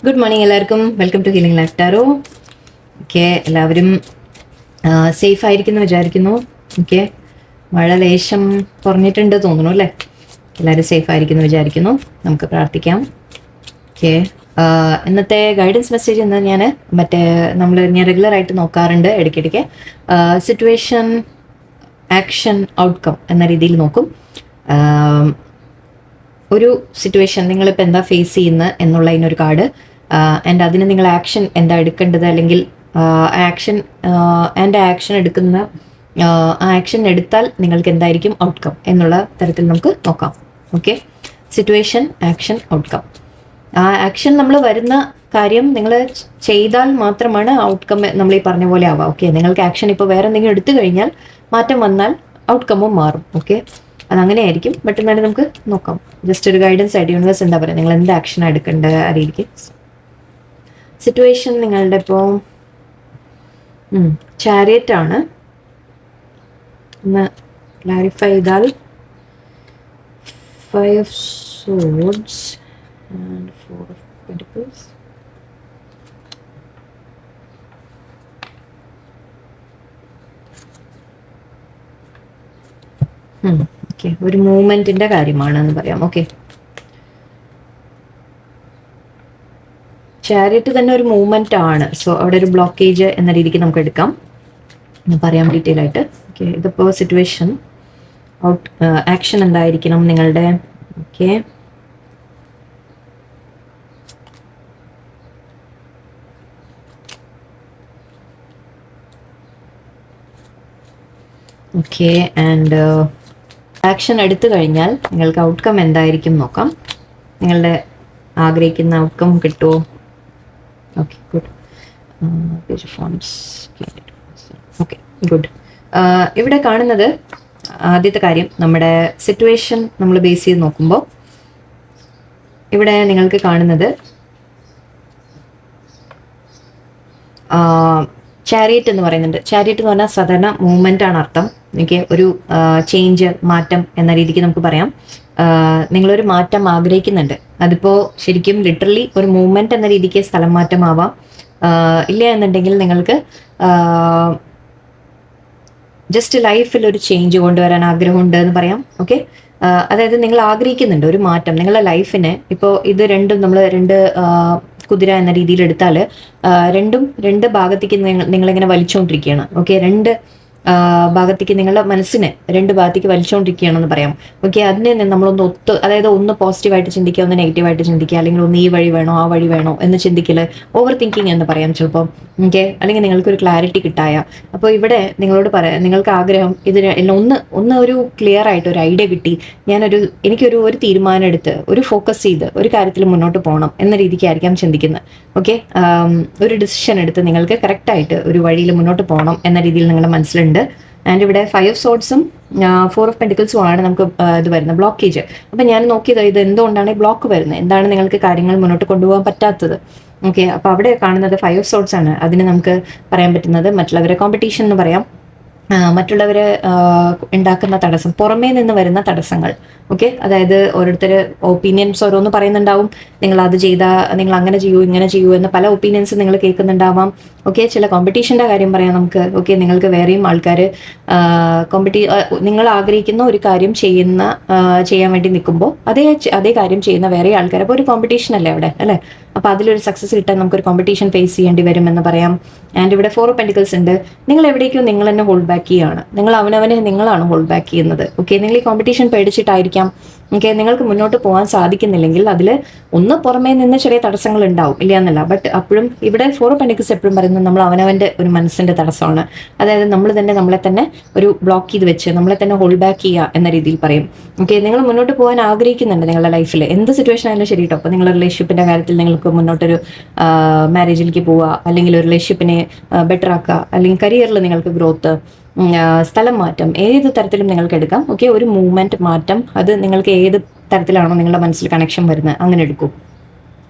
Good morning എല്ലാവർക്കും. Welcome to healing life tarot. Okay, എല്ലാവരും safe ആയിരിക്കുന്നു വിചാരിക്കുന്നു. ഓക്കെ, മഴ ലേശം കുറഞ്ഞിട്ടുണ്ട് തോന്നുന്നു അല്ലേ? എല്ലാവരും സേഫ് ആയിരിക്കുന്നു വിചാരിക്കുന്നു. നമുക്ക് പ്രാർത്ഥിക്കാം. ഓക്കെ, ഇന്നത്തെ ഗൈഡൻസ് മെസ്സേജ് എന്ന് ഞാൻ റെഗുലറായിട്ട് നോക്കാറുണ്ട് ഇടയ്ക്കിടയ്ക്ക്. സിറ്റുവേഷൻ, ആക്ഷൻ, ഔട്ട്കം എന്ന രീതിയിൽ നോക്കും. ഒരു സിറ്റുവേഷൻ നിങ്ങളിപ്പോൾ എന്താ ഫേസ് ചെയ്യുന്നത് എന്നുള്ളതിനൊരു കാർഡ്, ആൻഡ് അതിന് നിങ്ങൾ ആക്ഷൻ എന്താ എടുക്കേണ്ടത്, അല്ലെങ്കിൽ ആക്ഷൻ എടുക്കുന്ന ആക്ഷൻ എടുത്താൽ നിങ്ങൾക്ക് എന്തായിരിക്കും ഔട്ട്കം എന്നുള്ള തരത്തിൽ നമുക്ക് നോക്കാം. Okay, situation, action, outcome. ആ ആക്ഷൻ നമ്മൾ വരുന്ന കാര്യം നിങ്ങൾ ചെയ്താൽ മാത്രമാണ് ഔട്ട്കം നമ്മൾ ഈ പറഞ്ഞ പോലെ ആവാം. ഓക്കെ, നിങ്ങൾക്ക് ആക്ഷൻ ഇപ്പോൾ വേറെ എന്തെങ്കിലും എടുത്തു കഴിഞ്ഞാൽ മാറ്റം വന്നാൽ ഔട്ട്കമ്മും മാറും. ഓക്കെ, അതങ്ങനെ ആയിരിക്കും. ബട്ട് എന്നാലും നമുക്ക് നോക്കാം. ജസ്റ്റ് ഒരു ഗൈഡൻസ് ആയിട്ട് യൂണിവേഴ്സ് എന്താ പറയുക, നിങ്ങൾ എന്ത് ആക്ഷൻ എടുക്കേണ്ട ആ രീതിക്ക്. സിറ്റുവേഷൻ നിങ്ങളുടെ ഇപ്പോൾ ചാരിയറ്റ് ആണ്. ഒന്ന് ക്ലാരിഫൈ ചെയ്താൽ 5 of swords and 4 of pentacles. Okay, ഒരു മൂവ്മെന്റിന്റെ കാര്യമാണെന്ന് പറയാം. ഓക്കെ, ചാരിയറ്റ് തന്നെ ഒരു മൂവ്മെന്റ് ആണ്. സോ അവിടെ ഒരു ബ്ലോക്കേജ് എന്ന രീതിക്ക് നമുക്ക് എടുക്കാം. പറയാം ഡീറ്റെയിൽ ആയിട്ട്. ഓക്കെ, ഇതിപ്പോൾ സിറ്റുവേഷൻ, ആക്ഷൻ എന്തായിരിക്കണം നിങ്ങളുടെ. ഓക്കെ, ഓക്കെ, ആൻഡ് ആക്ഷൻ എടുത്തു കഴിഞ്ഞാൽ നിങ്ങൾക്ക് ഔട്ട്കം എന്തായിരിക്കും നോക്കാം. നിങ്ങളുടെ ആഗ്രഹിക്കുന്ന ഔട്ട്കം കിട്ടുമോ? Okay, good. Okay, good. ഇവിടെ കാണുന്നത് ആദ്യത്തെ കാര്യം, നമ്മുടെ സിറ്റുവേഷൻ നമ്മൾ ബേസ് ചെയ്ത് നോക്കുമ്പോൾ ഇവിടെ നിങ്ങൾക്ക് കാണുന്നത് ചാരിയറ്റ് എന്ന് പറയുന്നുണ്ട്. ചാരിയറ്റ് എന്ന് പറഞ്ഞാൽ സാധാരണ മൂവ്മെന്റ് ആണ് അർത്ഥം. ഓക്കെ, ഒരു ചേഞ്ച്, മാറ്റം എന്ന രീതിക്ക് നമുക്ക് പറയാം. നിങ്ങളൊരു മാറ്റം ആഗ്രഹിക്കുന്നുണ്ട്. അതിപ്പോൾ ശരിക്കും ലിറ്ററലി ഒരു മൂവ്മെന്റ് എന്ന രീതിക്ക് സ്ഥലം മാറ്റമാവാം. ഇല്ല എന്നുണ്ടെങ്കിൽ നിങ്ങൾക്ക് ജസ്റ്റ് ലൈഫിൽ ഒരു ചേഞ്ച് കൊണ്ടുവരാൻ ആഗ്രഹമുണ്ട് എന്ന് പറയാം. ഓക്കെ, അതായത് നിങ്ങൾ ആഗ്രഹിക്കുന്നുണ്ട് ഒരു മാറ്റം നിങ്ങളുടെ ലൈഫിനെ. ഇപ്പോൾ ഇത് രണ്ടും നമ്മൾ രണ്ട് കുതിര എന്ന രീതിയിൽ എടുത്താൽ രണ്ട് ഭാഗത്തേക്ക് നിങ്ങളിങ്ങനെ വലിച്ചുകൊണ്ടിരിക്കുകയാണ്. ഓക്കെ, രണ്ട് ഭാഗത്തേക്ക് നിങ്ങളുടെ മനസ്സിനെ രണ്ട് ഭാഗത്തേക്ക് വലിച്ചുകൊണ്ടിരിക്കുകയാണെന്ന് പറയാം. ഓക്കെ, അതിനെ നമ്മളൊന്ന് അതായത് ഒന്ന് പോസിറ്റീവായിട്ട് ചിന്തിക്കുക, ഒന്ന് നെഗറ്റീവായിട്ട് ചിന്തിക്കുക, അല്ലെങ്കിൽ ഒന്ന് ഈ വഴി വേണോ ആ വഴി വേണോ എന്ന് ചിന്തിക്കൽ ഓവർ തിങ്കിങ് എന്ന് പറയാം ചിലപ്പം. ഓക്കെ, അല്ലെങ്കിൽ നിങ്ങൾക്കൊരു ക്ലാരിറ്റി കിട്ടായ. അപ്പോൾ ഇവിടെ നിങ്ങളോട് പറയാം, നിങ്ങൾക്ക് ആഗ്രഹം ഇത് ഒന്ന് ഒരു ക്ലിയർ ആയിട്ട് ഒരു ഐഡിയ കിട്ടി, എനിക്കൊരു തീരുമാനം എടുത്ത് ഒരു ഫോക്കസ് ചെയ്ത് ഒരു കാര്യത്തിൽ മുന്നോട്ട് പോകണം എന്ന രീതിക്കായിരിക്കാം ചിന്തിക്കുന്നത്. ഓക്കെ, ഒരു ഡിസിഷൻ എടുത്ത് നിങ്ങൾക്ക് കറക്റ്റായിട്ട് ഒരു വഴിയിൽ മുന്നോട്ട് പോകണം എന്ന രീതിയിൽ നിങ്ങളുടെ മനസ്സിലുണ്ട്. ആൻഡ് ഇവിടെ 5 of swordsഉം 4 of pentaclesഉം ആണ് നമുക്ക് ഇത് വരുന്നത്, ബ്ലോക്കേജ്. അപ്പം ഞാൻ നോക്കിയത് ഇത് എന്തുകൊണ്ടാണ് ഈ ബ്ലോക്ക് വരുന്നത്, എന്താണ് നിങ്ങൾക്ക് കാര്യങ്ങൾ മുന്നോട്ട് കൊണ്ടുപോകാൻ പറ്റാത്തത്. ഓക്കെ, അപ്പോൾ അവിടെ കാണുന്നത് 5 of swords ആണ്. അതിന് നമുക്ക് പറയാൻ പറ്റുന്നത് മറ്റുള്ളവരെ കോമ്പറ്റീഷൻ എന്ന് പറയാം, മറ്റുള്ളവർ ഉണ്ടാക്കുന്ന തടസ്സം, പുറമേ നിന്ന് വരുന്ന തടസ്സങ്ങൾ. ഓക്കെ, അതായത് ഓരോരുത്തർ ഒപ്പീനിയൻസ് ഓരോന്ന് പറയുന്നുണ്ടാവും. നിങ്ങൾ അത് ചെയ്താൽ നിങ്ങൾ അങ്ങനെ ചെയ്യൂ ഇങ്ങനെ ചെയ്യൂ എന്ന് പല ഒപ്പീനിയൻസ് നിങ്ങൾ കേൾക്കുന്നുണ്ടാവാം. ഓക്കെ, ചില കോമ്പറ്റീഷൻ്റെ കാര്യം പറയാം നമുക്ക്. ഓക്കെ, നിങ്ങൾക്ക് വേറെയും ആൾക്കാർ നിങ്ങൾ ആഗ്രഹിക്കുന്ന ഒരു കാര്യം ചെയ്യാൻ വേണ്ടി നിൽക്കുമ്പോൾ അതേ കാര്യം ചെയ്യുന്ന വേറെ ആൾക്കാർ. അപ്പോൾ ഒരു കോമ്പറ്റീഷൻ അല്ലേ അവിടെ, അല്ലേ? അപ്പോൾ അതിലൊരു സക്സസ് കിട്ടാൻ നമുക്കൊരു കോമ്പറ്റീഷൻ ഫേസ് ചെയ്യേണ്ടി വരുമെന്ന് പറയാം. ആൻഡ് ഇവിടെ 4 of pentacles ഉണ്ട്. നിങ്ങൾ എവിടേക്കും നിങ്ങൾ തന്നെ ഹോൾഡ് ബാക്ക് ചെയ്യുകയാണ്. നിങ്ങളാണ് ഹോൾഡ് ബാക്ക് ചെയ്യുന്നത്. ഓക്കെ, നിങ്ങൾ ഈ കോമ്പറ്റീഷൻ പേടിച്ചിട്ടായിരിക്കാം. ഓക്കെ, നിങ്ങൾക്ക് മുന്നോട്ട് പോകാൻ സാധിക്കുന്നില്ലെങ്കിൽ അതിൽ ഒന്ന് പുറമേ നിന്ന് ചെറിയ തടസ്സങ്ങൾ ഉണ്ടാവും, ഇല്ല എന്നല്ല. ബട്ട് അപ്പോഴും ഇവിടെ 4 of pentacles എപ്പോഴും പറയുന്നത് നമ്മൾ അവനവൻ്റെ ഒരു മനസ്സിൻ്റെ തടസ്സമാണ്. അതായത് നമ്മളെ തന്നെ ഒരു ബ്ലോക്ക് ചെയ്ത് വെച്ച് നമ്മളെ തന്നെ ഹോൾഡ് ബാക്ക് ചെയ്യുക എന്ന രീതിയിൽ പറയും. ഓക്കെ, നിങ്ങൾ മുന്നോട്ട് പോകാൻ ആഗ്രഹിക്കുന്നുണ്ട് നിങ്ങളുടെ ലൈഫിൽ, എന്ത് സിറ്റുവേഷൻ ആയാലും ശരി കേട്ടോ. അപ്പോൾ നിങ്ങളുടെ റിലേഷൻഷിപ്പിൻ്റെ കാര്യത്തിൽ നിങ്ങൾക്ക് മുന്നോട്ടൊരു മാരേജിലേക്ക് പോവുക, അല്ലെങ്കിൽ ഒരു റിലേഷൻഷിപ്പിനെ ബെറ്റർ ആക്കുക, അല്ലെങ്കിൽ കരിയറിൽ നിങ്ങൾക്ക് ഗ്രോത്ത്, സ്ഥലം മാറ്റം, ഏത് തരത്തിലും നിങ്ങൾക്ക് എടുക്കാം. ഓക്കെ, ഒരു മൂവ്മെന്റ് മാറ്റം, അത് നിങ്ങൾക്ക് ഏത് തരത്തിലാണോ നിങ്ങളുടെ മനസ്സിൽ കണക്ഷൻ വരുന്നത് അങ്ങനെ എടുക്കും.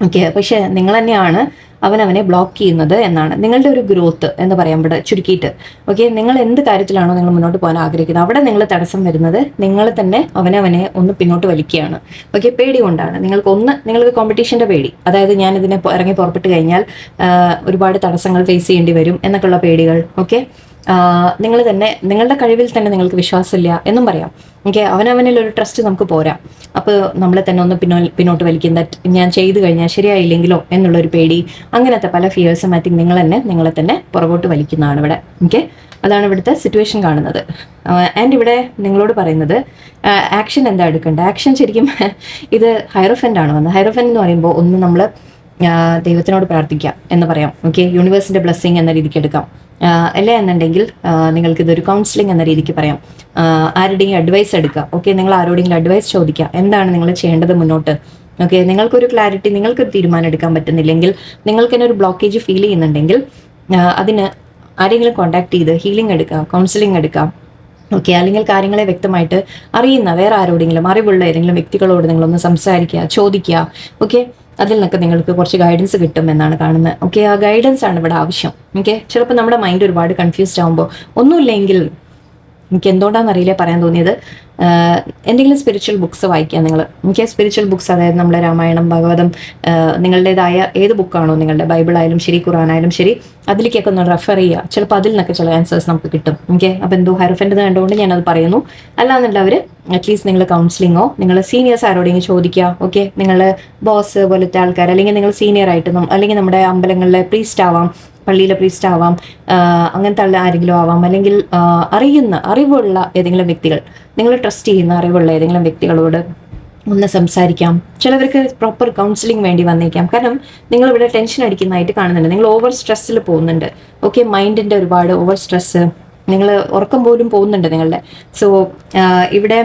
ഓക്കെ, പക്ഷേ നിങ്ങൾ തന്നെയാണ് അവനവനെ ബ്ലോക്ക് ചെയ്യുന്നത് എന്നാണ്. നിങ്ങളുടെ ഒരു ഗ്രോത്ത് എന്ന് പറയാം ഇവിടെ ചുരുക്കിയിട്ട്. ഓക്കെ, നിങ്ങൾ എന്ത് കാര്യത്തിലാണോ നിങ്ങൾ മുന്നോട്ട് പോകാൻ ആഗ്രഹിക്കുന്നത് അവിടെ നിങ്ങൾ തടസ്സം വരുന്നത് നിങ്ങൾ തന്നെ അവനവനെ ഒന്ന് പിന്നോട്ട് വലിക്കുകയാണ്. ഓക്കെ, പേടി കൊണ്ടാണ്. നിങ്ങൾക്ക് കോമ്പറ്റീഷന്റെ പേടി, അതായത് ഞാൻ ഇതിനെ ഇറങ്ങി പുറപ്പെട്ട് കഴിഞ്ഞാൽ ഒരുപാട് തടസ്സങ്ങൾ ഫേസ് ചെയ്യേണ്ടി വരും എന്നൊക്കെയുള്ള പേടികൾ. ഓക്കെ, നിങ്ങൾ തന്നെ നിങ്ങളുടെ കഴിവിൽ തന്നെ നിങ്ങൾക്ക് വിശ്വാസമില്ല എന്നും പറയാം. ഓക്കെ, അവനവനിൽ ഒരു ട്രസ്റ്റ് നമുക്ക് പോരാ. അപ്പോൾ നമ്മളെ തന്നെ ഒന്ന് പിന്നോട്ട് വലിക്കുന്ന, ഞാൻ ചെയ്തു കഴിഞ്ഞാൽ ശരിയായില്ലെങ്കിലോ എന്നുള്ളൊരു പേടി, അങ്ങനത്തെ പല ഫിയേഴ്സും ഐ തിങ്ക് നിങ്ങളെ തന്നെ പുറകോട്ട് വലിക്കുന്നതാണ് ഇവിടെ. ഓക്കെ, അതാണ് ഇവിടുത്തെ സിറ്റുവേഷൻ കാണുന്നത്. ആൻഡ് ഇവിടെ നിങ്ങളോട് പറയുന്നത് ആക്ഷൻ എന്താ എടുക്കേണ്ടത്. ആക്ഷൻ ശരിക്കും ഇത് ഹൈറോഫൻ്റ് ആണ് വന്നത്. ഹൈറോഫൻ്റ് എന്ന് പറയുമ്പോൾ ഒന്ന് നമ്മൾ ദൈവത്തിനോട് പ്രാർത്ഥിക്കാം എന്ന് പറയാം. ഓക്കെ, യൂണിവേഴ്സിൻ്റെ ബ്ലെസ്സിങ് എന്ന രീതിക്ക് എടുക്കാം. അല്ല എന്നുണ്ടെങ്കിൽ നിങ്ങൾക്കിതൊരു കൗൺസിലിംഗ് എന്ന രീതിക്ക് പറയാം. ആരുടെയും അഡ്വൈസ് എടുക്കുക. ഓക്കെ, നിങ്ങൾ ആരോടെങ്കിലും അഡ്വൈസ് ചോദിക്കുക, എന്താണ് നിങ്ങൾ ചെയ്യേണ്ടത് മുന്നോട്ട്. ഓക്കെ, നിങ്ങൾക്കൊരു ക്ലാരിറ്റി, നിങ്ങൾക്കൊരു തീരുമാനം എടുക്കാൻ പറ്റുന്നില്ലെങ്കിൽ, നിങ്ങൾക്ക് തന്നെ ഒരു ബ്ലോക്കേജ് ഫീൽ ചെയ്യുന്നുണ്ടെങ്കിൽ അതിന് ആരെങ്കിലും കോൺടാക്ട് ചെയ്ത് ഹീലിംഗ് എടുക്കുക, കൗൺസിലിംഗ് എടുക്കാം. ഓക്കെ, അല്ലെങ്കിൽ കാര്യങ്ങളെ വ്യക്തമായിട്ട് അറിയുന്ന വേറെ ആരോടെങ്കിലും അറിവുള്ള ഏതെങ്കിലും വ്യക്തികളോട് നിങ്ങളൊന്ന് സംസാരിക്കുക, ചോദിക്കുക. ഓക്കെ, അതിൽ നിന്നൊക്കെ നിങ്ങൾക്ക് കുറച്ച് ഗൈഡൻസ് കിട്ടും എന്നാണ് കാണുന്നത്. ഓക്കെ, ആ ഗൈഡൻസ് ആണ് ഇവിടെ ആവശ്യം. ഓക്കെ, ചിലപ്പോൾ നമ്മുടെ മൈൻഡ് ഒരുപാട് കൺഫ്യൂസ്ഡ് ആകുമ്പോൾ ഒന്നുമില്ലെങ്കിൽ എനിക്ക് എന്തുകൊണ്ടാണെന്ന് അറിയില്ല പറയാൻ തോന്നിയത്, എന്തെങ്കിലും സ്പിരിച്വൽ ബുക്സ് വായിക്കുക നിങ്ങൾ. എനിക്ക് സ്പിരിച്വൽ ബുക്സ്, അതായത് നമ്മളെ രാമായണം, ഭാഗവതം, നിങ്ങളുടേതായ ഏത് ബുക്കാണോ, നിങ്ങളുടെ ബൈബിൾ ആയാലും ശരി, ഖുറാൻ ആയാലും ശരി, അതിലേക്കൊക്കെ ഒന്ന് റെഫർ ചെയ്യുക. ചിലപ്പോൾ അതിൽ നിന്നൊക്കെ ചില ആൻസേഴ്സ് നമുക്ക് കിട്ടും. ഓക്കെ, അപ്പോൾ എന്തോ ഹൈറോഫൻ്റ് കണ്ടുകൊണ്ട് ഞാനത് പറയുന്നു. അല്ലാന്നുള്ളവർ അറ്റ്ലീസ്റ്റ് നിങ്ങൾ കൗൺസിലിങ്ങോ, നിങ്ങൾ സീനിയേഴ്സ് ആരോടെങ്കിലും ചോദിക്കുക. ഓക്കെ, നിങ്ങൾ ബോസ് പോലത്തെ ആൾക്കാർ, അല്ലെങ്കിൽ നിങ്ങൾ സീനിയർ ആയിട്ട്, അല്ലെങ്കിൽ നമ്മുടെ അമ്പലങ്ങളിലെ പ്രീസ്റ്റ് ആവാം, പള്ളിയിലെ പ്രീസ്റ്റ് ആവാം, അങ്ങനത്തെ ആരെങ്കിലും ആവാം, അല്ലെങ്കിൽ അറിവുള്ള ഏതെങ്കിലും വ്യക്തികൾ, നിങ്ങൾ ട്രസ്റ്റ് ചെയ്യുന്ന അറിവുള്ള ഏതെങ്കിലും വ്യക്തികളോട് ഒന്ന് സംസാരിക്കാം. ചിലവർക്ക് പ്രോപ്പർ കൗൺസിലിംഗ് വേണ്ടി വന്നേക്കാം. കാരണം നിങ്ങളിവിടെ ടെൻഷൻ അടിക്കുന്നതായിട്ട് കാണുന്നുണ്ട്, നിങ്ങൾ ഓവർ സ്ട്രെസ്സിൽ പോകുന്നുണ്ട്. ഓക്കെ, മൈൻഡിൻ്റെ ഒരുപാട് ഓവർ സ്ട്രെസ്സ്, നിങ്ങൾ ഉറക്കം പോലും പോകുന്നുണ്ട് നിങ്ങളുടെ. സോ ഇവിടെ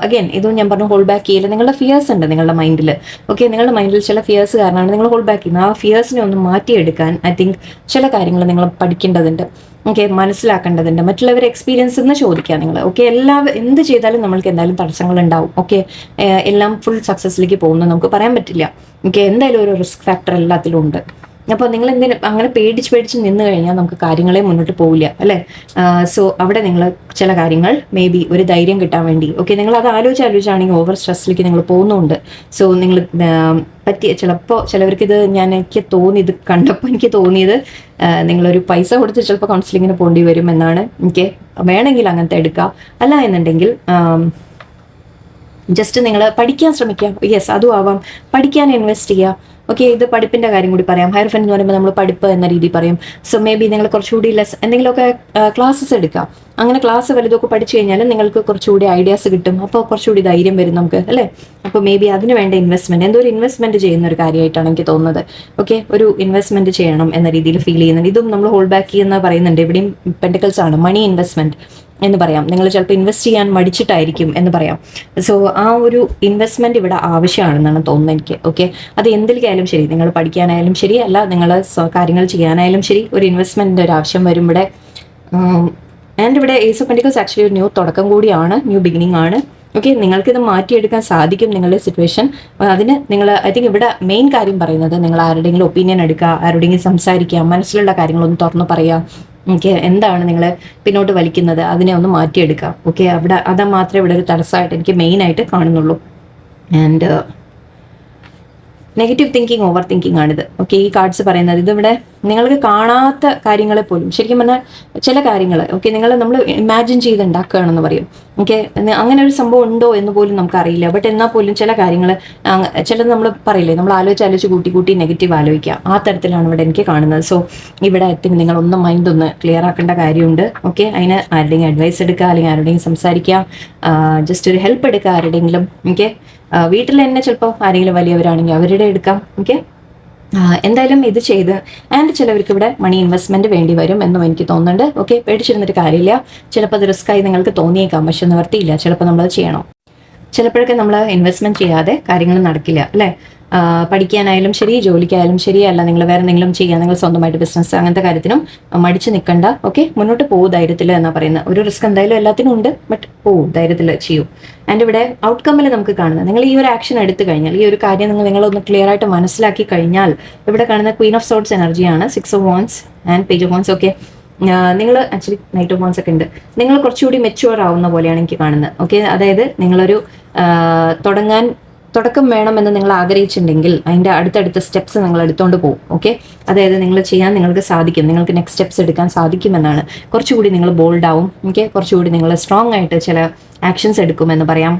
അഗൈൻ ഇതും ഞാൻ പറഞ്ഞു, ഹോൾഡ് ബാക്ക് ചെയ്യില്ല. നിങ്ങളുടെ ഫിയേഴ്സ് ഉണ്ട് നിങ്ങളുടെ മൈൻഡിൽ. ഓക്കെ, നിങ്ങളുടെ മൈൻഡിൽ ചില ഫിയേഴ്സ് കാരണമാണ് നിങ്ങൾ ഹോൾഡ് ബാക്ക് ചെയ്യുന്നത്. ആ ഫിയേഴ്സിനെ ഒന്ന് മാറ്റിയെടുക്കാൻ ഐ തിങ്ക് ചില കാര്യങ്ങൾ നിങ്ങൾ പഠിക്കേണ്ടതുണ്ട്. ഓക്കെ, മനസ്സിലാക്കേണ്ടതുണ്ട്. മറ്റുള്ളവരെ എക്സ്പീരിയൻസ് എന്ന് ചോദിക്കുക നിങ്ങൾ. ഓക്കെ, എന്ത് ചെയ്താലും നമ്മൾക്ക് എന്തായാലും തടസ്സങ്ങൾ ഉണ്ടാവും. ഓക്കെ, എല്ലാം ഫുൾ സക്സസ്സിലേക്ക് പോകുന്നത് നമുക്ക് പറയാൻ പറ്റില്ല. ഓക്കെ, എന്തായാലും ഒരു റിസ്ക് ഫാക്ടർ എല്ലാത്തിലും ഉണ്ട്. അപ്പോൾ നിങ്ങൾ അങ്ങനെ പേടിച്ച് നിന്ന് കഴിഞ്ഞാൽ നമുക്ക് കാര്യങ്ങളെ മുന്നോട്ട് പോവില്ല, അല്ലേ? സോ അവിടെ നിങ്ങൾ ചില കാര്യങ്ങൾ മേ ബി ഒരു ധൈര്യം കിട്ടാൻ വേണ്ടി, ഓക്കെ, നിങ്ങൾ അത് ആലോചിച്ചാണെങ്കിൽ ഓവർ സ്ട്രെസ്സിലേക്ക് നിങ്ങൾ പോകുന്നുണ്ട്. സോ നിങ്ങൾ ചിലപ്പോൾ ചിലവർക്ക് എനിക്ക് തോന്നിയത് നിങ്ങളൊരു പൈസ കൊടുത്ത് ചിലപ്പോൾ കൗൺസിലിങ്ങിന് പോകേണ്ടി വരും എന്നാണ്. എനിക്ക് വേണമെങ്കിൽ അങ്ങനത്തെ എടുക്കാം. അല്ല എന്നുണ്ടെങ്കിൽ ജസ്റ്റ് നിങ്ങൾ പഠിക്കാൻ ശ്രമിക്കാം. യെസ്, അതും ആവാം. പഠിക്കാൻ ഇൻവെസ്റ്റ് ചെയ്യുക. ഓക്കെ, ഇത് പഠിപ്പിൻ്റെ കാര്യം കൂടി പറയാം. ഹയർ എന്ന് പറയുമ്പോൾ നമ്മൾ പഠിപ്പ് എന്ന രീതി പറയും. സോ മേ ബി നിങ്ങൾ കുറച്ചുകൂടി എന്തെങ്കിലുമൊക്കെ ക്ലാസ്സസ് എടുക്കാം. അങ്ങനെ ക്ലാസ് വലുതൊക്കെ പഠിച്ചു കഴിഞ്ഞാൽ നിങ്ങൾക്ക് കുറച്ചുകൂടി ഐഡിയാസ് കിട്ടും. അപ്പോൾ കുറച്ചുകൂടി ധൈര്യം വരും നമുക്ക്, അല്ലേ? അപ്പോൾ മേ ബി അതിന് വേണ്ട ഇൻവെസ്റ്റ്മെൻറ്റ്, എന്തോ ഒരു ഇൻവെസ്റ്റ്മെൻറ്റ് ചെയ്യുന്ന ഒരു കാര്യമായിട്ടാണ് എനിക്ക് തോന്നുന്നത്. ഓക്കെ, ഒരു ഇൻവെസ്റ്റ്മെൻറ്റ് ചെയ്യണം എന്ന രീതിയിൽ ഫീൽ ചെയ്യുന്നുണ്ട്. ഇതും നമ്മൾ ഹോൾഡ് ബാക്ക് ചെയ്യുന്ന പറയുന്നുണ്ട്. ഇവിടെയും പെൻഡിക്കിൾസ് ആണ്, മണി ഇൻവെസ്റ്റ്മെൻറ്റ് എന്ന് പറയാം. നിങ്ങൾ ചിലപ്പോൾ ഇൻവെസ്റ്റ് ചെയ്യാൻ മടിച്ചിട്ടായിരിക്കും എന്ന് പറയാം. സോ ആ ഒരു ഇൻവെസ്റ്റ്മെൻറ്റ് ഇവിടെ ആവശ്യമാണെന്നാണ് തോന്നുന്നത് എനിക്ക്. ഓക്കെ, അത് എന്തിലേക്കായാലും ശരി, നിങ്ങൾ പഠിക്കാനായാലും ശരി, അല്ല നിങ്ങൾ കാര്യങ്ങൾ ചെയ്യാനായാലും ശരി, ഒരു ഇൻവെസ്റ്റ്മെൻറ്റിൻ്റെ ഒരു ആവശ്യം വരും ഇവിടെ. ആൻഡ് ഇവിടെ ഏസ് ഓഫ് പെൻഡിക്കിൾസ് ആക്ച്വലി ഒരു ന്യൂ തുടക്കം കൂടിയാണ്, ന്യൂ ബിഗിനിങ് ആണ്. ഓക്കെ, നിങ്ങൾക്കിത് മാറ്റിയെടുക്കാൻ സാധിക്കും നിങ്ങളുടെ സിറ്റുവേഷൻ. അതിന് നിങ്ങൾ ഐ തിങ്ക് ഇവിടെ മെയിൻ കാര്യം പറയുന്നത്, നിങ്ങൾ ആരുടെയെങ്കിലും ഒപ്പീനിയൻ എടുക്കുക, ആരുടെയെങ്കിലും സംസാരിക്കുക, മനസ്സിലുള്ള കാര്യങ്ങളൊന്ന് തുറന്ന് പറയുക. ഓക്കെ, എന്താണ് നിങ്ങൾ പിന്നോട്ട് വലിക്കുന്നത്, അതിനെ ഒന്ന് മാറ്റിയെടുക്കുക. ഓക്കെ, അത് മാത്രമേ ഇവിടെ ഒരു തടസ്സമായിട്ട് എനിക്ക് മെയിനായിട്ട് കാണുന്നുള്ളൂ. And negative thinking, over thinking ആണിത്. ഓക്കെ, ഈ കാർഡ്സ് പറയുന്നത് ഇതിവിടെ നിങ്ങൾക്ക് കാണാത്ത കാര്യങ്ങളെ പോലും, ശരിക്കും പറഞ്ഞാൽ ചില കാര്യങ്ങൾ ഓക്കെ നമ്മൾ ഇമാജിൻ ചെയ്തുണ്ടാക്കുകയാണെന്ന് പറയും. ഓക്കെ, അങ്ങനെ ഒരു സംഭവം ഉണ്ടോ എന്ന് പോലും നമുക്കറിയില്ല. ബട്ട് എന്നാൽ പോലും ചില കാര്യങ്ങൾ ചിലത് നമ്മൾ പറയില്ലേ, നമ്മൾ ആലോചിച്ച് കൂട്ടി നെഗറ്റീവ് ആലോചിക്കുക. ആ തരത്തിലാണ് ഇവിടെ എനിക്ക് കാണുന്നത്. സോ ഇവിടെ ഐ തിങ്ക് നിങ്ങളൊന്ന് മൈൻഡ് ഒന്ന് ക്ലിയർ ആക്കേണ്ട കാര്യമുണ്ട്. ഓക്കെ, അതിന് ആരുടെയെങ്കിലും അഡ്വൈസ് എടുക്കുക, അല്ലെങ്കിൽ ആരുടെയെങ്കിലും സംസാരിക്കുക, ജസ്റ്റ് ഒരു ഹെൽപ്പ് എടുക്കുക ആരുടെയെങ്കിലും. ഓക്കെ, വീട്ടിൽ തന്നെ ചിലപ്പോൾ ആരെങ്കിലും വലിയവരാണെങ്കിൽ അവരുടെ എടുക്കാം. ഓക്കെ, എന്തായാലും ഇത് ചെയ്ത് ആൻഡ് ചിലവർക്ക് ഇവിടെ മണി ഇൻവെസ്റ്റ്മെന്റ് വേണ്ടി വരും എന്നും എനിക്ക് തോന്നുന്നുണ്ട്. ഓക്കെ, പേടിച്ചിരുന്നിട്ട് കാര്യമില്ല. ചിലപ്പോൾ അത് റിസ്ക്കായി നിങ്ങൾക്ക് തോന്നിയേക്കാം, പക്ഷെ നിവർത്തിയില്ല. ചിലപ്പോൾ നമ്മളത് ചെയ്യണം. ചിലപ്പോഴൊക്കെ നമ്മൾ ഇൻവെസ്റ്റ്മെന്റ് ചെയ്യാതെ കാര്യങ്ങൾ നടക്കില്ല, അല്ലേ? പഠിക്കാനായാലും ശരി, ജോലിക്കായാലും ശരിയല്ല, നിങ്ങൾ വേറെ എന്തെങ്കിലും ചെയ്യാൻ, നിങ്ങൾ സ്വന്തമായിട്ട് ബിസിനസ് അങ്ങനത്തെ കാര്യത്തിനും മടിച്ചു നിൽക്കണ്ട. ഓക്കെ, മുന്നോട്ട് പോകും ധൈര്യത്തിൽ എന്നാ പറയുന്നത്. ഒരു റിസ്ക് എന്തായാലും എല്ലാത്തിനും ഉണ്ട്, ബട്ട് പോവും, ധൈര്യത്തിൽ ചെയ്യൂ. ആൻഡ് ഇവിടെ ഔട്ട്കമ്മിൽ നമുക്ക് കാണുന്നത്, നിങ്ങൾ ഈ ഒരു ആക്ഷൻ എടുത്തു കഴിഞ്ഞാൽ, ഈ ഒരു കാര്യം നിങ്ങളൊന്ന് ക്ലിയർ ആയിട്ട് മനസ്സിലാക്കി കഴിഞ്ഞാൽ, ഇവിടെ കാണുന്ന ക്വീൻ ഓഫ് സോർട്സ് എനർജിയാണ്, 6 of wands and page of wands. Okay, നിങ്ങൾ ആക്ച്വലി നൈറ്റ് ഓഫ് വാൻഡ്സ് ഒക്കെ ഉണ്ട്. നിങ്ങൾ കുറച്ചുകൂടി മെച്യൂർ ആവുന്ന പോലെയാണ് എനിക്ക് കാണുന്നത്. ഓക്കെ, അതായത് നിങ്ങളൊരു തുടക്കം വേണമെന്ന് നിങ്ങൾ ആഗ്രഹിച്ചിട്ടുണ്ടെങ്കിൽ അതിൻ്റെ അടുത്തടുത്ത സ്റ്റെപ്സ് നിങ്ങൾ എടുത്തുകൊണ്ട് പോകും. ഓക്കെ, അതായത് നിങ്ങൾ ചെയ്യാൻ നിങ്ങൾക്ക് സാധിക്കും, നിങ്ങൾക്ക് നെക്സ്റ്റ് സ്റ്റെപ്സ് എടുക്കാൻ സാധിക്കുമെന്നാണ്. കുറച്ചുകൂടി നിങ്ങൾ ബോൾഡ് ആവും. ഓക്കെ, കുറച്ചുകൂടി നിങ്ങൾ സ്ട്രോങ് ആയിട്ട് ചില ആക്ഷൻസ് എടുക്കുമെന്ന് പറയാം.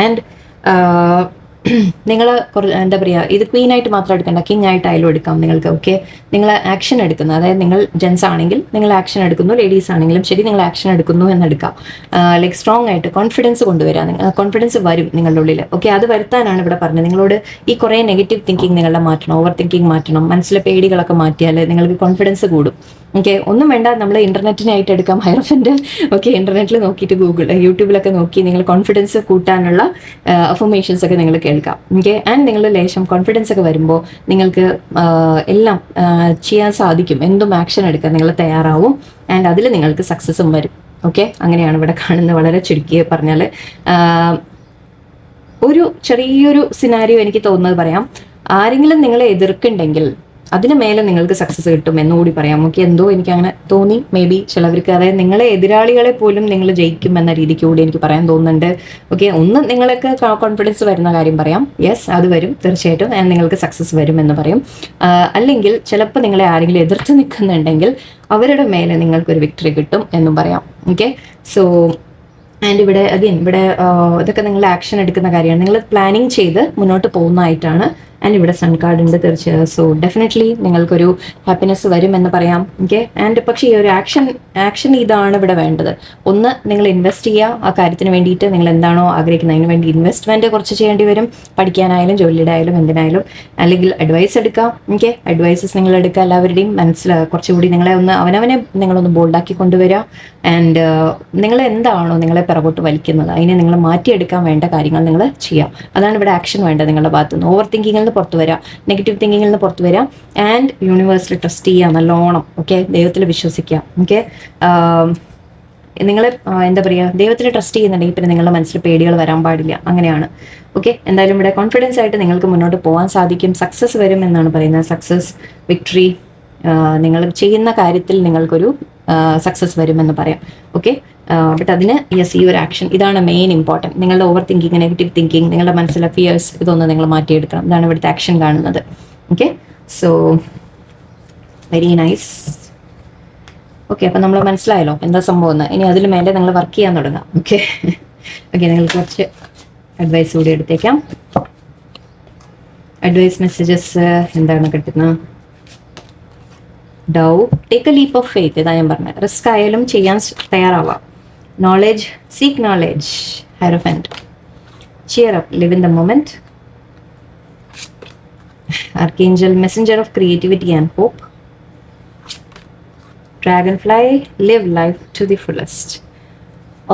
ആൻഡ് നിങ്ങൾ എന്താ പറയുക, ഇത് ക്വീൻ ആയിട്ട് മാത്രം എടുക്കണ്ട, കിങ് ആയിട്ടായാലും എടുക്കാം നിങ്ങൾക്ക്. ഓക്കെ, നിങ്ങൾ ആക്ഷൻ എടുക്കുന്നു, അതായത് നിങ്ങൾ ജെൻസ് ആണെങ്കിൽ നിങ്ങൾ ആക്ഷൻ എടുക്കുന്നു, ലേഡീസ് ആണെങ്കിലും ശരി നിങ്ങൾ ആക്ഷൻ എടുക്കുന്നു എന്നെടുക്കാം. ലൈക്ക് സ്ട്രോങ് ആയിട്ട് കോൺഫിഡൻസ് കൊണ്ടുവരാം, കോൺഫിഡൻസ് വരും നിങ്ങളുടെ ഉള്ളിൽ. ഓക്കെ, അത് വരുത്താനാണ് ഇവിടെ പറഞ്ഞത്. നിങ്ങളോട് ഈ കുറേ നെഗറ്റീവ് തിങ്കിങ് നിങ്ങളുടെ മാറ്റണം, ഓവർ തിങ്കിങ് മാറ്റണം, മനസ്സിലെ പേടികളൊക്കെ മാറ്റിയാൽ നിങ്ങൾക്ക് കോൺഫിഡൻസ് കൂടും. ഓക്കെ, ഒന്നും വേണ്ട, നമ്മൾ ഇന്റർനെറ്റിനായിട്ട് എടുക്കാം ഹൈറഫൻ്റ്. ഓക്കെ, ഇന്റർനെറ്റിൽ നോക്കിയിട്ട് യൂട്യൂബിലൊക്കെ നോക്കി നിങ്ങൾ കോൺഫിഡൻസ് കൂട്ടാനുള്ള അഫർമേഷൻസ് ഒക്കെ നിങ്ങൾ കേൾക്കാം. ഓക്കെ, ആൻഡ് നിങ്ങൾ ലേശം കോൺഫിഡൻസ് ഒക്കെ വരുമ്പോൾ നിങ്ങൾക്ക് എല്ലാം ചെയ്യാൻ സാധിക്കും, എന്തും ആക്ഷൻ എടുക്കാൻ നിങ്ങൾ തയ്യാറാവും. ആൻഡ് അതിൽ നിങ്ങൾക്ക് സക്സസ്സും വരും. ഓക്കെ, അങ്ങനെയാണ് ഇവിടെ കാണുന്നത്. വളരെ ചുരുക്കി പറഞ്ഞാൽ ഒരു ചെറിയൊരു സിനാരിയോ എനിക്ക് തോന്നുന്നത് പറയാം. ആരെങ്കിലും നിങ്ങളെ എതിർക്കുന്നുണ്ടെങ്കിൽ അതിന് മേലെ നിങ്ങൾക്ക് സക്സസ് കിട്ടും എന്നുകൂടി പറയാം. ഓക്കെ, എന്തോ എനിക്ക് അങ്ങനെ തോന്നി. മേ ബി ചിലവർക്ക്, അതായത് നിങ്ങളെ എതിരാളികളെ പോലും നിങ്ങൾ ജയിക്കും എന്ന രീതിക്ക് കൂടി എനിക്ക് പറയാൻ തോന്നുന്നുണ്ട്. ഓക്കെ, ഒന്ന് നിങ്ങൾക്ക് കോൺഫിഡൻസ് വരുന്ന കാര്യം പറയാം. യെസ്, അത് വരും തീർച്ചയായിട്ടും, ആൻഡ് നിങ്ങൾക്ക് സക്സസ് വരും എന്ന് പറയും. അല്ലെങ്കിൽ ചിലപ്പോൾ നിങ്ങളെ ആരെങ്കിലും എതിർത്ത് നിൽക്കുന്നുണ്ടെങ്കിൽ അവരുടെ മേലെ നിങ്ങൾക്കൊരു വിക്ടറി കിട്ടും എന്നും പറയാം. ഓക്കെ, സോ ആൻഡ് ഇവിടെ അഗെയിൻ ഇതൊക്കെ നിങ്ങൾ ആക്ഷൻ എടുക്കുന്ന കാര്യമാണ്, നിങ്ങൾ പ്ലാനിങ് ചെയ്ത് മുന്നോട്ട് പോകുന്നതായിട്ടാണ്. ആൻഡ് ഇവിടെ സൺ കാർഡ് ഉണ്ട് തീർച്ചയായും. സോ ഡെഫിനറ്റ്ലി നിങ്ങൾക്കൊരു ഹാപ്പിനെസ് വരുമെന്ന് പറയാം. ഓക്കെ, ആൻഡ് പക്ഷേ ഈ ഒരു ആക്ഷൻ ഇതാണ് ഇവിടെ വേണ്ടത്. ഒന്ന്, നിങ്ങൾ ഇൻവെസ്റ്റ് ചെയ്യുക ആ കാര്യത്തിന് വേണ്ടിയിട്ട്. നിങ്ങൾ എന്താണോ ആഗ്രഹിക്കുന്നത് അതിന് വേണ്ടി ഇൻവെസ്റ്റ്മെൻറ്റ് കുറച്ച് ചെയ്യേണ്ടി വരും, പഠിക്കാനായാലും ജോലിയുടെ ആയാലും എന്തിനായാലും. അല്ലെങ്കിൽ അഡ്വൈസ് എടുക്കാം. ഓക്കെ, അഡ്വൈസസ് നിങ്ങൾ എടുക്കുക, എല്ലാവരുടെയും കുറച്ചുകൂടി അവനവനെ നിങ്ങളൊന്ന് ബോൾഡാക്കി കൊണ്ടുവരിക. ആൻഡ് നിങ്ങൾ എന്താണോ നിങ്ങളെ പിറകോട്ട് വലിക്കുന്നത് അതിനെ നിങ്ങൾ മാറ്റിയെടുക്കാൻ വേണ്ട കാര്യങ്ങൾ നിങ്ങൾ ചെയ്യാം. അതാണ് ഇവിടെ ആക്ഷൻ വേണ്ടത് നിങ്ങളുടെ ഭാഗത്തുനിന്ന്. ഓവർ തിങ്കിങ്ങിൽ നിന്ന് പുറത്തു വരാം, നെഗറ്റീവ് തിങ്കിങ്ങിൽ നിന്ന് പുറത്തു വരാം. ആൻഡ് യൂണിവേഴ്സിൽ ട്രസ്റ്റ് ചെയ്യുക നല്ലോണം. ഓക്കെ, ദൈവത്തിൽ വിശ്വസിക്കുക. ഓക്കെ, നിങ്ങൾ എന്താ പറയുക, ദൈവത്തിൽ ട്രസ്റ്റ് ചെയ്യുന്നുണ്ടെങ്കിൽ പിന്നെ നിങ്ങളുടെ മനസ്സിൽ പേടികൾ വരാൻ പാടില്ല. അങ്ങനെയാണ്. ഓക്കെ, എന്തായാലും ഇവിടെ കോൺഫിഡൻസ് ആയിട്ട് നിങ്ങൾക്ക് മുന്നോട്ട് പോകാൻ സാധിക്കും. സക്സസ് വരും എന്നാണ് പറയുന്നത്. സക്സസ്, വിക്ടറി, നിങ്ങൾ ചെയ്യുന്ന കാര്യത്തിൽ നിങ്ങൾക്കൊരു സക്സസ് വരുമെന്ന് പറയാം. ഓക്കെ, ബട്ട് അതിന് ഈ ഒരു ആക്ഷൻ ഇതാണ് മെയിൻ ഇമ്പോർട്ടൻറ്റ്. നിങ്ങളുടെ ഓവർ തിങ്കിങ്, നെഗറ്റീവ് തിങ്കിങ്, നിങ്ങളുടെ മനസ്സിലെ ഫിയേഴ്സ് ഇതൊന്നും നിങ്ങൾ മാറ്റിയെടുക്കണം. ഇതാണ് ഇവിടുത്തെ ആക്ഷൻ കാണുന്നത്. Okay, so very nice. Okay, അപ്പം നമ്മൾ മനസ്സിലായല്ലോ എന്താ സംഭവം എന്ന്. ഇനി അതിൽ മേലെ നിങ്ങൾ വർക്ക് ചെയ്യാൻ തുടങ്ങാം. ഓക്കെ, നിങ്ങൾ കുറച്ച് അഡ്വൈസ് കൂടി എടുത്തേക്കാം. അഡ്വൈസ് മെസ്സേജസ് എന്താണ് കിട്ടുന്നത്? ഡൗ, take a leap of faith. ഇതാ ഞാൻ പറഞ്ഞത്, റിസ്ക് ആയാലും ചെയ്യാൻ തയ്യാറാവാം. Knowledge, seek knowledge. Hierophant, cheer up, live in the moment. Archangel, messenger of creativity and hope. Dragonfly, live life to the fullest.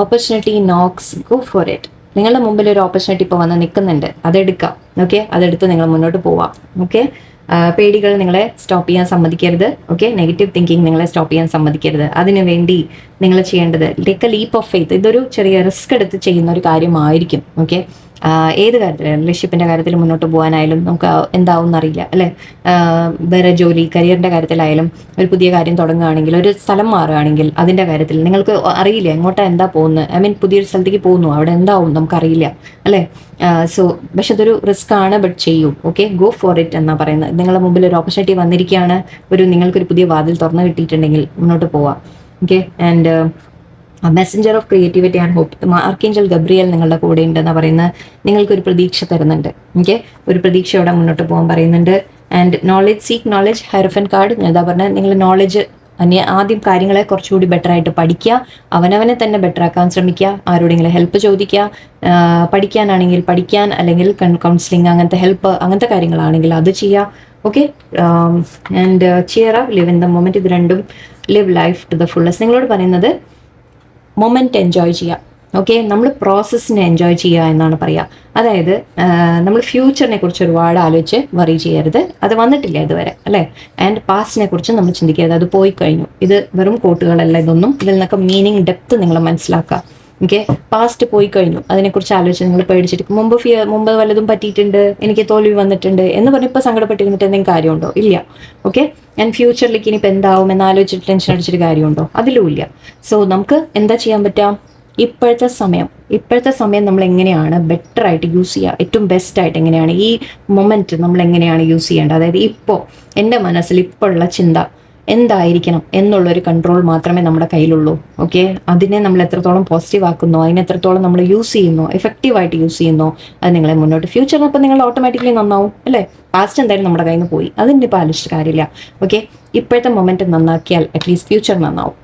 Opportunity knocks, go for it. നിങ്ങളുടെ മുമ്പിൽ ഒരു opportunity ഇപ്പോൾ വന്ന് നിൽക്കുന്നുണ്ട്, അതെടുക്കാം. ഓക്കെ, അതെടുത്ത് നിങ്ങൾ മുന്നോട്ട് പോവാം. ഓക്കെ, പേടികൾ നിങ്ങളെ സ്റ്റോപ്പ് ചെയ്യാൻ സമ്മതിക്കരുത്. ഓക്കെ, നെഗറ്റീവ് തിങ്കിങ് നിങ്ങളെ സ്റ്റോപ്പ് ചെയ്യാൻ സമ്മതിക്കരുത്. അതിനു വേണ്ടി നിങ്ങൾ ചെയ്യേണ്ടത് take a leap of faith. ഇതൊരു ചെറിയ റിസ്ക് എടുത്ത് ചെയ്യുന്ന ഒരു കാര്യമായിരിക്കും. ഓക്കെ, ഏത് കാര്യത്തിൽ, റിലേഷൻഷിപ്പിൻ്റെ കാര്യത്തിൽ മുന്നോട്ട് പോകാനായാലും നമുക്ക് എന്താവും എന്നറിയില്ല അല്ലേ. വേറെ ജോലി, കരിയറിൻ്റെ കാര്യത്തിലായാലും, ഒരു പുതിയ കാര്യം തുടങ്ങുകയാണെങ്കിൽ, ഒരു സ്ഥലം മാറുകയാണെങ്കിൽ അതിൻ്റെ കാര്യത്തിൽ നിങ്ങൾക്ക് അറിയില്ല എങ്ങോട്ടാണ് എന്താ പോകുന്നത്. പുതിയൊരു സ്ഥലത്തേക്ക് പോകുന്നു, അവിടെ എന്താവും നമുക്കറിയില്ല അല്ലേ. സോ പക്ഷെ അതൊരു റിസ്ക് ആണ്, ബട്ട് ചെയ്യൂ. ഓക്കെ, ഗോ ഫോർ ഇറ്റ് എന്നാണ് പറയുന്നത്. നിങ്ങളുടെ മുമ്പിൽ ഒരു ഓപ്പർച്യൂണിറ്റി വന്നിരിക്കുകയാണ്, നിങ്ങൾക്കൊരു പുതിയ വാതിൽ തുറന്നു കിട്ടിയിട്ടുണ്ടെങ്കിൽ മുന്നോട്ട് പോവാം. Okay, and messenger of creativity and hope. Archangel Gabriel നിങ്ങളുടെ കൂടെ ഉണ്ടെന്ന് പറയുന്നത് നിങ്ങൾക്കൊരു പ്രതീക്ഷ തരുന്നുണ്ട്. ഓക്കെ, ഒരു പ്രതീക്ഷയോടെ മുന്നോട്ട് പോകാൻ പറയുന്നുണ്ട്. And knowledge, seek knowledge. Hierophant card ഞാൻ എന്താ പറഞ്ഞത്, നിങ്ങൾ നോളജ് ആദ്യം കാര്യങ്ങളെ കുറച്ചുകൂടി ബെറ്റർ ആയിട്ട് പഠിക്കുക, അവനവനെ തന്നെ ബെറ്റർ ആക്കാൻ ശ്രമിക്കുക, ആരോടെങ്കിലും ഹെൽപ്പ് ചോദിക്കുക. പഠിക്കാനാണെങ്കിൽ പഠിക്കാൻ, അല്ലെങ്കിൽ കൗൺസിലിംഗ് അങ്ങനത്തെ ഹെൽപ്പ്, അങ്ങനത്തെ കാര്യങ്ങളാണെങ്കിൽ അത് ചെയ്യുക. Okay, and cheer up, live in the moment. ഇത് രണ്ടും live life to the fullest. നിങ്ങളോട് പറയുന്നത് മൊമെന്റ് എൻജോയ് ചെയ്യുക. ഓക്കെ, നമ്മൾ പ്രോസസ്സിനെ എൻജോയ് ചെയ്യുക എന്നാണ് പറയുക. അതായത് നമ്മൾ ഫ്യൂച്ചറിനെ കുറിച്ച് ഒരുപാട് ആലോചിച്ച് വറി ചെയ്യരുത്, അത് വന്നിട്ടില്ല ഇതുവരെ അല്ലേ. ആൻഡ് പാസ്റ്റിനെ കുറിച്ച് നമ്മൾ ചിന്തിക്കരുത്, അത് പോയി കഴിഞ്ഞു. ഇത് വെറും കോട്ടുകളല്ല ഇതൊന്നും, ഇതിൽ നിന്നൊക്കെ മീനിങ് ഡെപ്ത് നിങ്ങൾ മനസ്സിലാക്കുക. ഓക്കെ, പാസ്റ്റ് പോയി കഴിഞ്ഞു, അതിനെക്കുറിച്ച് ആലോചിച്ച് നിങ്ങൾ പേടിച്ചിട്ട് മുമ്പ് വല്ലതും പറ്റിയിട്ടുണ്ട്, എനിക്ക് തോൽവി വന്നിട്ടുണ്ട് എന്ന് പറഞ്ഞ് ഇപ്പോൾ സങ്കടപ്പെട്ടിരുന്നിട്ട് എന്തെങ്കിലും കാര്യമുണ്ടോ? ഇല്ല. ഓക്കെ, ആൻഡ് ഫ്യൂച്ചറിലേക്ക് ഇനിയിപ്പോൾ എന്താവും എന്ന് ആലോചിച്ചിട്ട് ടെൻഷൻ അടിച്ചിട്ട് കാര്യമുണ്ടോ? അതിലും ഇല്ല. സോ നമുക്ക് എന്താ ചെയ്യാൻ പറ്റാം? ഇപ്പോഴത്തെ സമയം നമ്മൾ എങ്ങനെയാണ് ബെറ്റർ ആയിട്ട് യൂസ് ചെയ്യുക, ഏറ്റവും ബെസ്റ്റ് ആയിട്ട് എങ്ങനെയാണ് ഈ മൊമെന്റ് നമ്മൾ എങ്ങനെയാണ് യൂസ് ചെയ്യേണ്ടത്. അതായത് ഇപ്പോൾ എൻ്റെ മനസ്സിൽ ഇപ്പോൾ ഉള്ള ചിന്ത എന്തായിരിക്കണം എന്നുള്ളൊരു കൺട്രോൾ മാത്രമേ നമ്മുടെ കയ്യിലുള്ളൂ. ഓക്കെ, അതിനെ നമ്മൾ എത്രത്തോളം പോസിറ്റീവ് ആക്കുന്നോ, അതിനെ എത്രത്തോളം നമ്മൾ യൂസ് ചെയ്യുന്നോ, എഫക്റ്റീവായിട്ട് യൂസ് ചെയ്യുന്നോ, അത് നിങ്ങളെ മുന്നോട്ട് ഫ്യൂച്ചറിൽ അപ്പോൾ നിങ്ങൾ ഓട്ടോമാറ്റിക്കലി നന്നാവും അല്ലേ. പാസ്റ്റ് എന്തായാലും നമ്മുടെ കയ്യിൽ നിന്ന് പോയി, അതിൻ്റെ ഇപ്പോൾ ആലോചിച്ചിട്ട് കാര്യമില്ല. ഓക്കെ, ഇപ്പോഴത്തെ മൊമെന്റ് നന്നാക്കിയാൽ അറ്റ്ലീസ്റ്റ് ഫ്യൂച്ചർ നന്നാവും.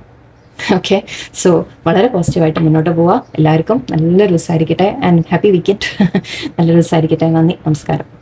ഓക്കെ, സോ വളരെ പോസിറ്റീവായിട്ട് മുന്നോട്ട് പോവുക. എല്ലാവർക്കും നല്ലൊരു ദിവസമായിരിക്കട്ടെ ആൻഡ് ഹാപ്പി വീക്കെൻഡ്. നല്ലൊരു ദിവസമായിരിക്കട്ടെ. നന്ദി, നമസ്കാരം.